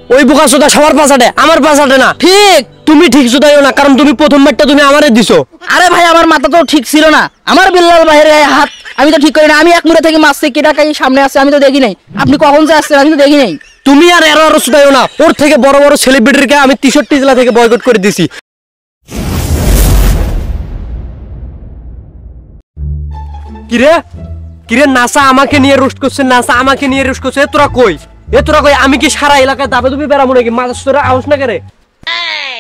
ওই বোকা চোদা সবার পাশাটে, আমার পাশাটে না। ঠিক তুমি ঠিক চোদাইও না, কারণ তুমি প্রথমবারটা তুমি আমারে দিছো। আরে ভাই আমার মাথা তো ঠিক ছিল না, আমার বিল্লাল ভাইয়ের হাত আমি তো ঠিক করি না। আমি এক মুড়ে থেকে মারছি, কি টাকা সামনে আছে আমি তো দেখি নাই। আপনি কখন যে আসছেন আমি তো দেখি নাই। তুমি আর এরো চোদাইও না। ওর থেকে বড় বড় সেলিব্রিটিকে আমি 63 জেলা থেকে বয়কট করে দিছি। কিরে কিরে, নাসা আমাকে নিয়ে রোস্ট করছে, নাসা আমাকে নিয়ে রোস্ট করছে। তোরা কই, তোরা কই? আমি কি সারা এলাকায় দাবে তুমি বেড়াবো নাকি? মাথা তোরা আউস না করে।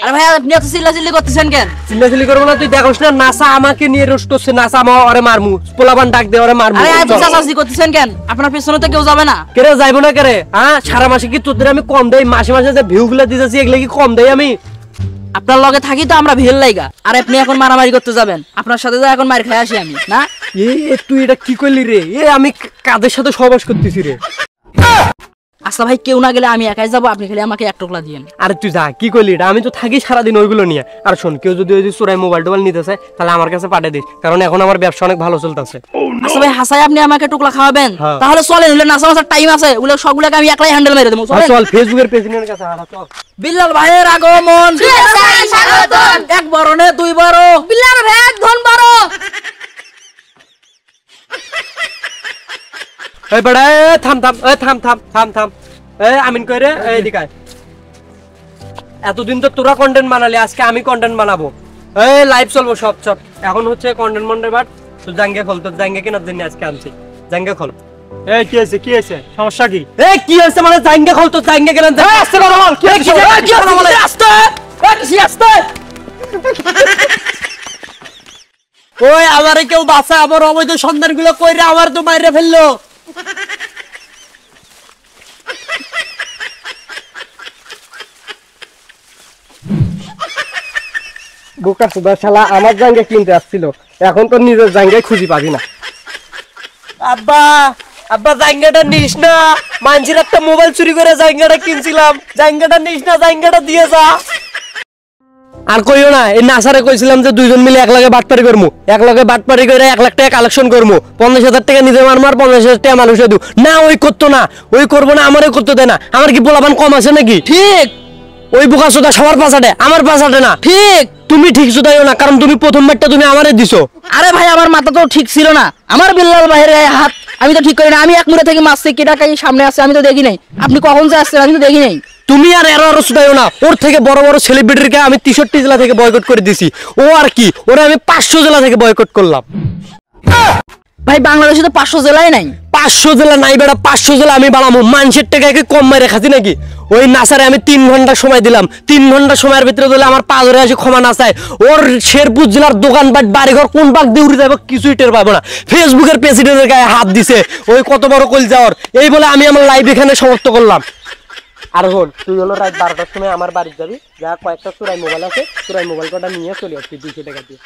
আরে ভাই আপনি এত চিল্লাচিল্লি করতেছেন কেন? চিল্লাচিল্লি করবো না? তুই দেখোস না নাসা আমাকে নিয়ে রোস্ট করছে। নাসা আমা ওরে মারমু, পোলাবান ডাক দে ওরে মারমু। আরে এত চাচাচি করতেছেন কেন? আপনার পেছনে তো কেউ যাবে না। কেরে যাইবো না কেরে? হ্যাঁ, সারা মাসে কি তোদের আমি কম দেই? মাসে মাসে যে ভিউ গুলা দিতেছি এগুলো কি কম দেই আমি? আপনার লগে থাকি তো আমরা ভিড় লাইগা। আর আপনি এখন মারামারি করতে যাবেন? আপনার সাথে তো এখন মার খাই আসি আমি না। তুই এটা কি করলি রে? আমি কাদের সাথে সহবাস করতেছি রে? আচ্ছা ভাই, কেউ না গেলে আমি একাই যাবো, আপনি খালি আমাকে এক টোকলা দিয়েন। আরে তুই যা, কি করলি এটা? আমি তো থাকি সারাদিন ওইগুলো নিয়ে। আর শোন, কেউ যদি ওই যে চোরাই মোবাইল টোবাইল নিতে চায় তাহলে আমার কাছে পাঠিয়ে দিস, কারণ এখন আমার ব্যবসা অনেক ভালো চলতেছে। আচ্ছা ভাই হাসাই আপনি আমাকে টোকলা খাওয়াবেন? হ্যাঁ। তাহলে চলেন, উলে নাসা নাসার টাইম আছে, উলে সবগুলোকে আমি একলাই হ্যান্ডেল মেরে দেবো। চলেন। চল ফেসবুকের প্রেসিডেন্টের কাছে হাঁটা চল। বিল্লাল ভাইয়ের আগমন, এক বরণে দুই বড়, বিল্লাল ভাইয়ের ধন বড়। এই বড়া, থাম থাম, থাম থাম থাম থাম। আমিন কই রে? এইদিকে আয়। এতদিন তো তোরা কন্টেন্ট বানালি, আজকে আমি কন্টেন্ট বানাবো। লাইভ চলবো সব সব। এখন হচ্ছে কন্টেন্ট মন্ডে বাট। তো জাঙ্গে খোল, তোর জাঙ্গে কেনার জন্য আজকে আনছি। জাঙ্গে খোল। কি হয়েছে, কি হয়েছে, সমস্যা কি? কি হয়েছে মানে? জাঙ্গে খোল, তোর জাঙ্গে কেনার জন্য। আস্তে কথা বল, কি হয়েছে? আস্তে আস্তে। ওই আমারে কেউ বাঁচা, আমার অবৈধ সন্ধান গুলো কইরে আমার তো মাইরে ফেললো। বোকা সুদা শালা আমার জাঙ্গে কিনতে আসছিল, এখন তো নিজের জাঙ্গে খুঁজি পাবি না। আব্বা আব্বা, জাঙ্গাটা নিস না। মানুষের একটা মোবাইল চুরি করে জাঙ্গাটা কিনছিলাম। জাঙ্গাটা নিস না, জাঙ্গাটা দিয়ে যা। আর কইও না, এই নাসারে কইছিলাম যে দুইজন মিলে এক লগে বাটপারি করমু, এক লগে বাটপারি করে 1 লাখ টাকা কালেকশন করমু, 50,000 টাকা নিজে মারমু আর 50,000 টাকা মানুষে দিও না। ওই করতো না, ওই করবো না, আমারও করতে দেয় না। আমার কি পোলাপান কম আছে নাকি? ঠিক ওই বোকা চোদা সবার পাশাটে, আমার পাশাটে না। ঠিক তুমি ঠিক চোদাইও না, কারণ তুমি প্রথমবারটা তুমি আমারে দিছো। আরে ভাই আমার মাথা তো ঠিক ছিল না, আমার বিল্লাল ভাইয়ের হাত আমি তো ঠিক করি না। আমি এক মুড়ে থেকে মারছি, কি টাকা সামনে আছে আমি তো দেখি নাই। আপনি কখন যে আসছেন আমি তো দেখি নাই। তুমি আর এরো চোদাইও না। ওর থেকে বড় বড় সেলিব্রিটিকে আমি 63 জেলা থেকে বয়কট করে দিছি। ও আর কি, ওরা আমি 500 জেলা থেকে বয়কট করলাম। ভাই বাংলাদেশে তো 500 জেলায় নাই। 500 জেলা নাই বেটা, 500 জেলা আমি বানাবো। মানুষের টাকাকে কম মাইরে খাচ্ছি নাকি? ওই নাসারে আমি 3 ঘন্টা সময় দিলাম। 3 ঘন্টা সময়ের ভিতরে দিলে আমার পা ধরে আসে ক্ষমা না চায়। ওর শেরপুর জেলার দোকানপাট বাড়িঘর কোন পাক দিয়ে উড়ে যাবো কিছুই টের পাবো না। ফেসবুকের প্রেসিডেন্টের গায়ে হাত দিছে, ওই কত বড় কল যাওয়ার। এই বলে আমি আমার লাইভ এখানে সমাপ্ত করলাম। আর হল, তুই হলো রাত 12টার সময় আমার বাড়ি যাবি, যা কয়েকটা চোরাই মোবাইল আছে, চোরাই মোবাইল কটা নিয়ে চলে আসবি 200 টাকা দিয়ে।